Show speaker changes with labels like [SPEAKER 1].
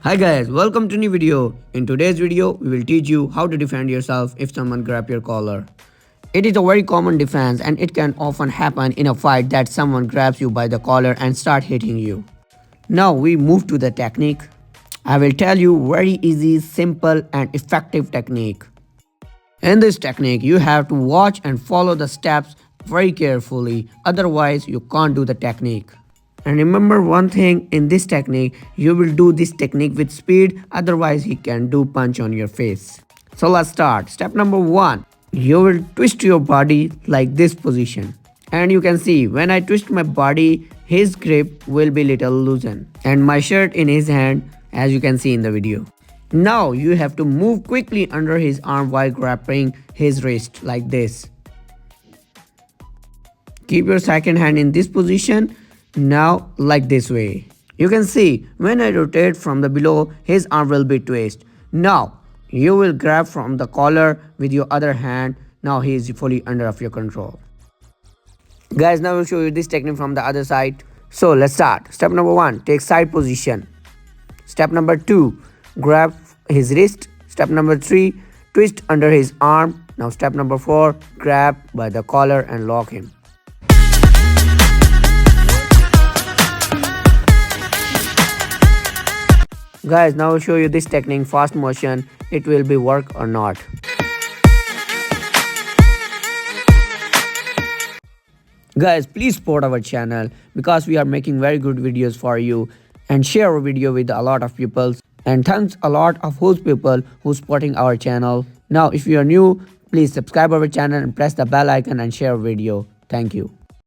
[SPEAKER 1] Hi guys, welcome to new video. In today's video, we will teach you how to defend yourself if someone grab your collar. It is a very common defense and it can often happen in a fight that someone grabs you by the collar and start hitting you. Now we move to the technique. I will tell you very easy, simple and effective technique. In this technique, you have to watch and follow the steps very carefully, otherwise you can't do the technique. And remember one thing, in this technique, you will do this technique with speed, otherwise he can do punch on your face. So let's start. Step number 1. You will twist your body like this position. And you can see when I twist my body, his grip will be little loosened. And my shirt in his hand, as you can see in the video. Now you have to move quickly under his arm while grabbing his wrist like this. Keep your second hand in this position. Now like this way. You can see when I rotate from the below, his arm will be twisted. Now you will grab from the collar with your other hand. Now he is fully under of your control. Guys, now I will show you this technique from the other side. So let's start. Step number 1, take side position. Step number 2, grab his wrist. Step number 3, twist under his arm. Now step number 4, grab by the collar and lock him. Guys, now I'll show you this technique, fast motion. It will be work or not. Guys, please support our channel because we are making very good videos for you, and share our video with a lot of people. And thanks a lot of those people who supporting our channel. Now if you are new, please subscribe our channel and press the bell icon and share our video. Thank you.